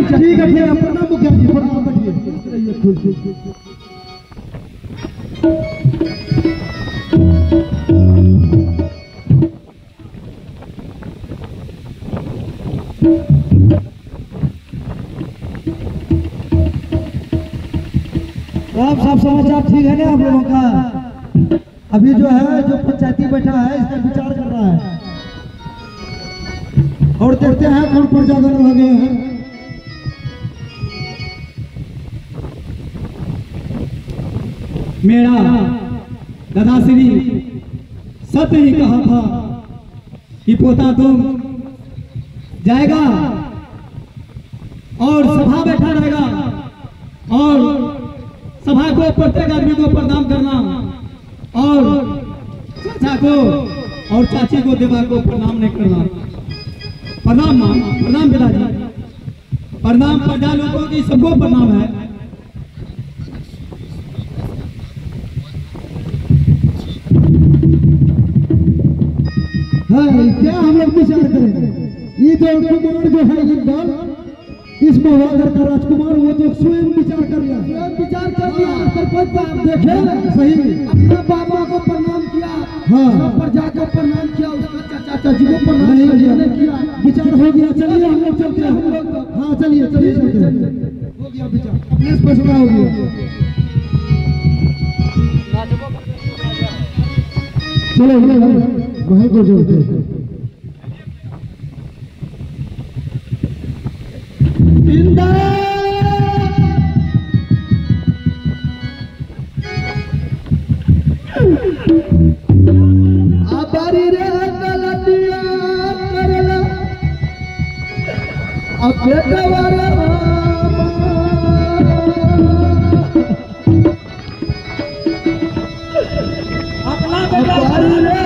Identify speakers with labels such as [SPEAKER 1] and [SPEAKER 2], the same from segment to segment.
[SPEAKER 1] ठीक है प्रणाम मुखिया जी, प्रणाम बैठिए खुश। सब समाचार ठीक है ना आप लोगों का? अभी जो है जो पंचायती बैठा है इसका विचार कर रहा है और देखते हैं कौन प्रजागण हो गए हैं।
[SPEAKER 2] मेरा दादाश्री सत्य ही कहा था कि पोता तुम जाएगा और सभा बैठा रहेगा और सभा को प्रत्येक आदमी को प्रणाम करना और चाचा को और चाची को देवा को प्रणाम नहीं करना। प्रणाम मां, प्रणाम पिताजी, प्रणाम प्रजा लोगों की सबको प्रणाम है।
[SPEAKER 1] हाँ, क्या हम लोग विचार करेंगे? ये जो कुमार जो है इकबाल, इस महागर का राजकुमार, वो तो स्वयं विचार कर लिया, सरपंच साहब देखे सही अपना बाबा को प्रणाम किया, हाँ प्रजा को प्रणाम किया, उसका चाचा जी को प्रणाम नहीं किया। विचार हो गया, चलिए हम लोग चलते हैं। हाँ चलिए चलिए चलते हैं, हो गया विचार, अपने फैसला हो गया। चलो वहीं को जोड़ते हैं। आबारी रे गलतिया करला अकेटवारा अपना आबारी रे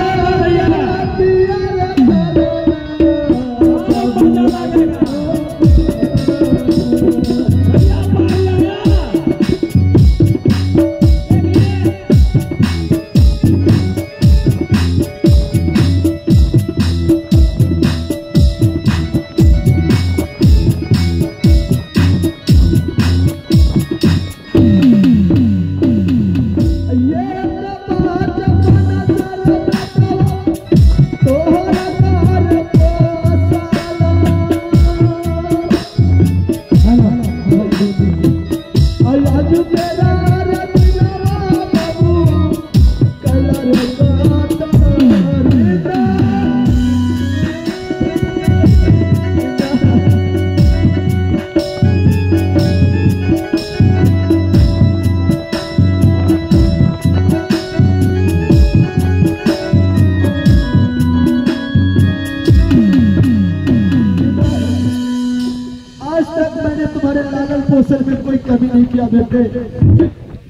[SPEAKER 1] पोषण में कोई कमी नहीं किया बेटे।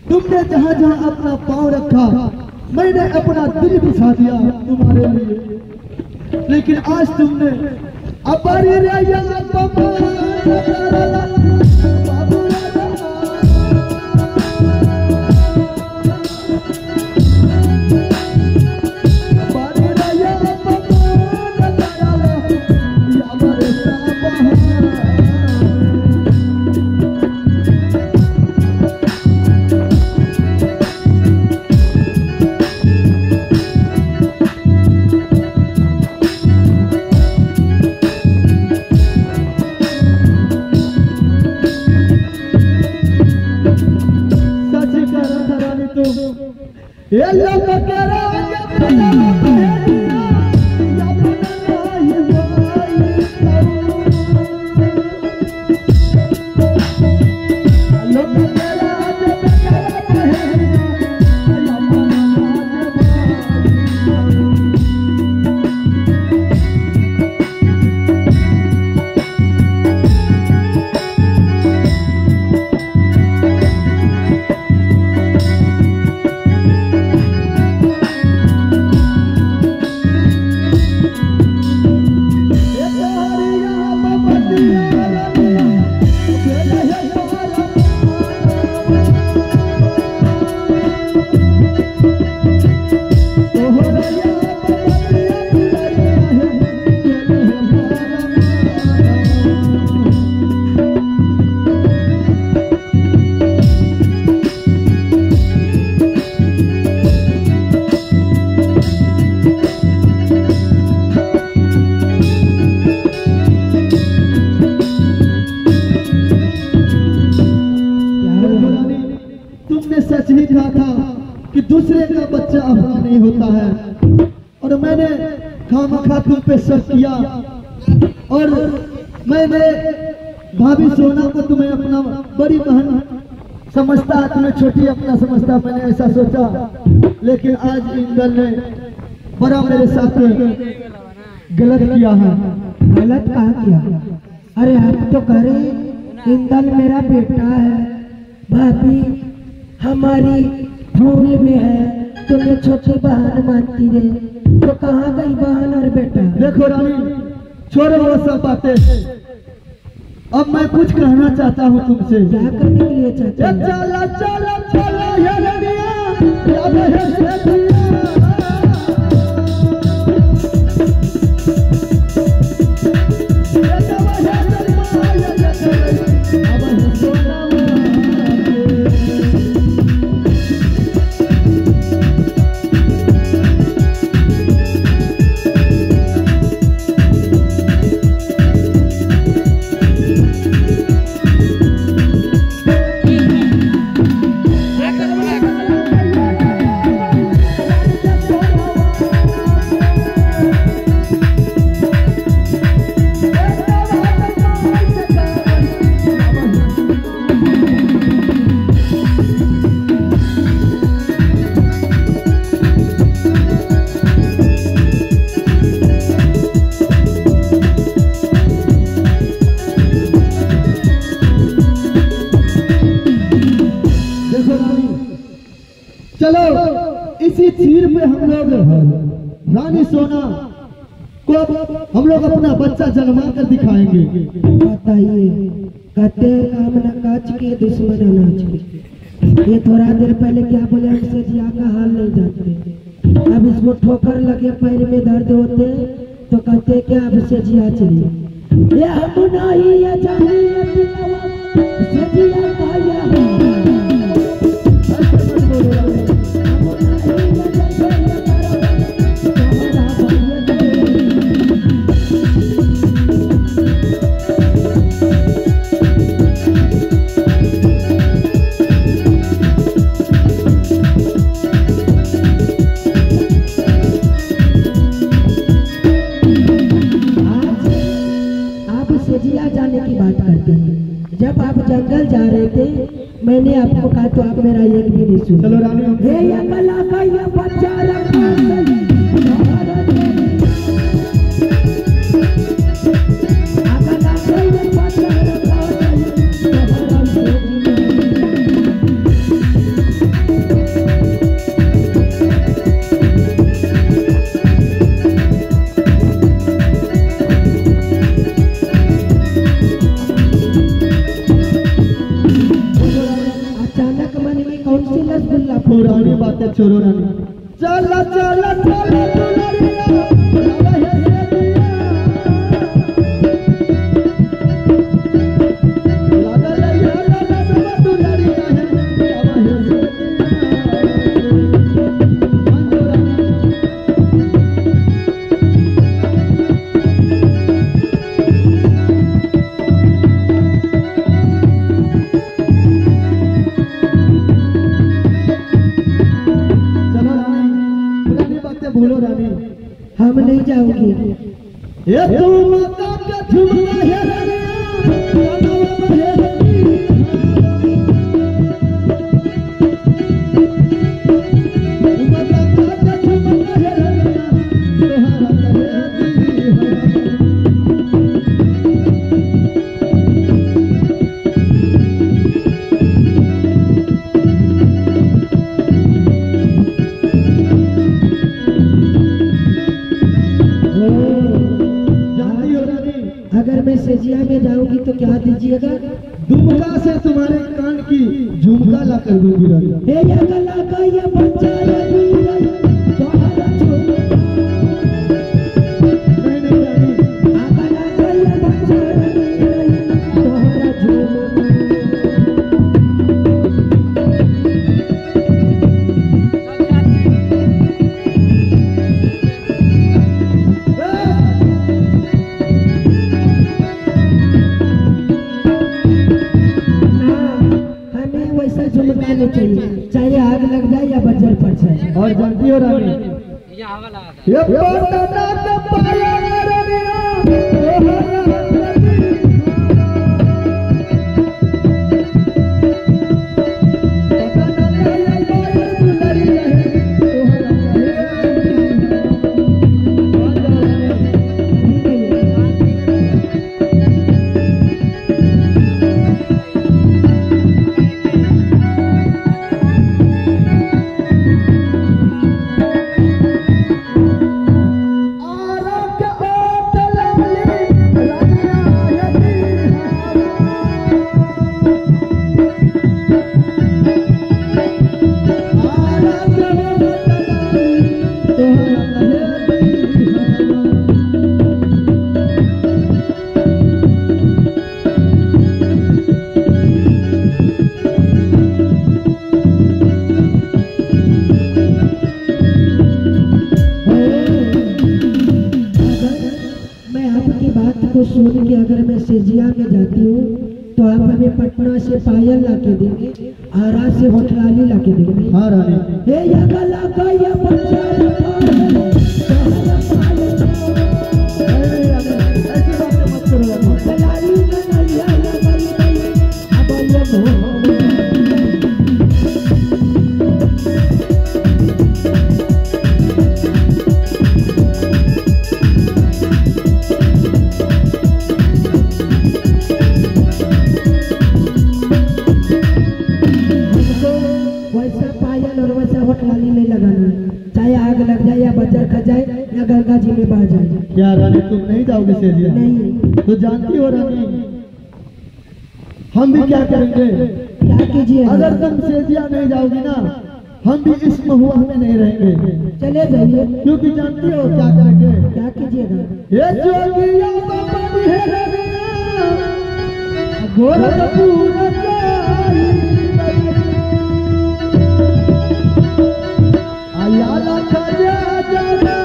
[SPEAKER 1] तुमने जहाँ जहाँ अपना पांव रखा मैंने अपना दिल बिछा दिया तुम्हारे लिए, लेकिन आज तुमने अपारी ही कहा था कि दूसरे का बच्चा अपना नहीं होता है, और मैंने खामखा तुम पे शक किया, और मैंने भाभी सोना को तुम्हें अपना बड़ी बहन समझता, तुम्हें छोटी अपना समझता, मैंने ऐसा सोचा। लेकिन आज इंदल ने बड़ा मेरे साथ गलत किया है।
[SPEAKER 3] गलत कहा किया? अरे आप तो कह रहे इंदल मेरा बेटा है, भाभी हमारी भूमि में है, तुम्हें छोटी बहन मानती है, तो कहाँ गई बहन और बेटा?
[SPEAKER 1] देखो रानी, छोड़ो वो सब बातें, अब मैं कुछ कहना चाहता हूँ तुमसे।
[SPEAKER 3] क्या करने के लिए चाहते हैं?
[SPEAKER 1] चला चला चला ये रनिया, अब है सतिया। चलो इसी चीर पे हम लोग रानी सोना को हम लोग अपना बच्चा जन्मा कर दिखाएंगे।
[SPEAKER 3] बताइए, कहते काम न काज के दुश्मन अनाज के। ये थोड़ा देर पहले क्या बोले, हमसे जिया का हाल नहीं जानते। अब इसको ठोकर लगे, पैर में दर्द होते तो कहते क्या अब से जिया चलिए। ये हम नहीं ये जाने ये दिलवा से जिया का या जाने की बात करते हैं। जब आप जंगल जा रहे थे, मैंने आपको कहा तो आप मेरा एक भी नहीं सुना।
[SPEAKER 1] चलो रानी,
[SPEAKER 3] ये कला का ये बच्चा रखा
[SPEAKER 1] पुरानी बातें छोड़ो रानी। चला चला चला
[SPEAKER 3] हम नहीं जाऊंगी।
[SPEAKER 1] ये तुम माता का झुमका है
[SPEAKER 3] सेजिया में जाऊंगी तो क्या दीजिएगा?
[SPEAKER 1] दुमका से तुम्हारे कान की झुमका ला कर दूंगी रानी।
[SPEAKER 3] ये गला का ये बच्चा चाहिए, चाहे अच्छा।
[SPEAKER 1] और जानती हो रानी, ये पटना के पाया रनिया
[SPEAKER 3] सुन के अगर मैं सेजिया में जाती हूँ तो आप हमें पटना से पायल ला के देंगे, आरा से होटलाली ला के देंगे।
[SPEAKER 1] हाँ रानी।
[SPEAKER 3] हे या गला का या बच्चा गंगा जी में बह जाए।
[SPEAKER 1] क्या रानी तुम नहीं जाओगे सेजिया?
[SPEAKER 3] नहीं।
[SPEAKER 1] तो जानती हो रानी हम भी क्या करेंगे?
[SPEAKER 3] क्या कीजिए?
[SPEAKER 1] अगर तुम सेजिया नहीं जाओगी ना हम भी इस महुआ में नहीं रहेंगे।
[SPEAKER 3] चले जाइए।
[SPEAKER 1] क्योंकि जानती हो क्या करेंगे?
[SPEAKER 3] क्या कीजिएगा?
[SPEAKER 1] ये जोगिया बाबा है रनिया गोरखपुर आयाला खजा जाना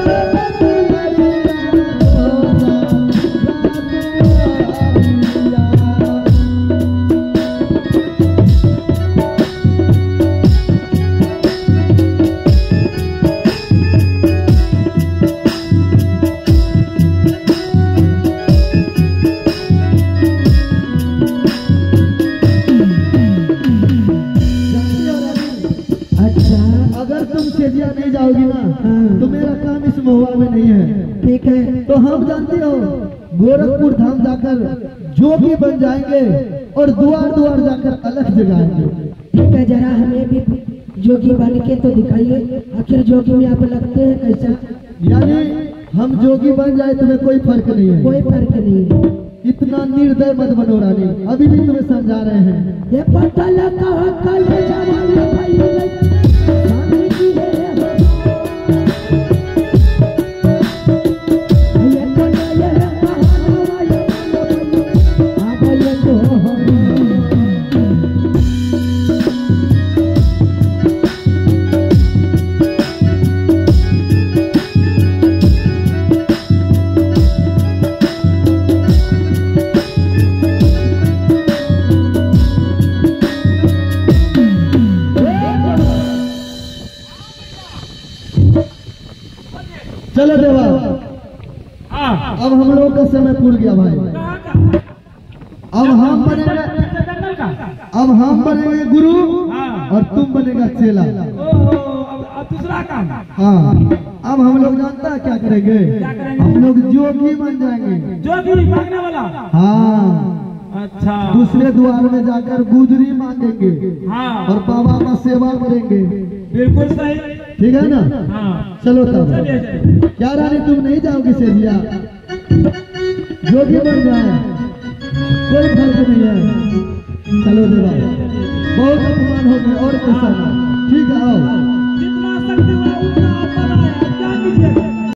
[SPEAKER 1] नहीं जाओगी ना तो मेरा काम इस महुआ में नहीं है।
[SPEAKER 3] ठीक है।
[SPEAKER 1] तो हम जानते हो गोरखपुर धाम जाकर जोगी बन जाएंगे और द्वार द्वार जाकर अलग जगाएंगे।
[SPEAKER 3] ठीक है, जरा हमें भी जोगी बन के तो दिखाइए, आखिर जोगी में आप लगते हैं कैसा?
[SPEAKER 1] यानी हम जोगी बन जाए तुम्हें कोई फर्क नहीं है?
[SPEAKER 3] कोई फर्क नहीं है।
[SPEAKER 1] इतना निर्दय मत बनो रानी, अभी भी तुम्हें समझा रहे हैं।
[SPEAKER 3] ये पता लगा कल जवानी भाई
[SPEAKER 1] चलो देवा, अब हम लोग का समय पूर गया भाई। अब हम बनेंगे गुरु और तुम बनेगा चेला।
[SPEAKER 2] दूसरा काम।
[SPEAKER 1] हाँ, अब हम लोग जानता है क्या करेंगे? हम लोग जोगी बन जाएंगे।
[SPEAKER 2] जोगी मांगने वाला?
[SPEAKER 1] हाँ।
[SPEAKER 2] अच्छा।
[SPEAKER 1] दूसरे द्वार में जाकर गुजरी मांगेंगे।
[SPEAKER 2] हाँ।
[SPEAKER 1] और बाबा का सेवा करेंगे।
[SPEAKER 2] बिल्कुल सही।
[SPEAKER 1] ठीक है ना?
[SPEAKER 2] हाँ।
[SPEAKER 1] चलो तब। क्या रानी तुम नहीं जाओगी सेजिया? जोगी बन जाए, कोई फर्क नहीं है। चलो देवा, बहुत अपमान हो गए और कैसा? ठीक है आओ।
[SPEAKER 2] जितना शक्ति हुआ उतना आप बनाया, क्या कीजिएगा?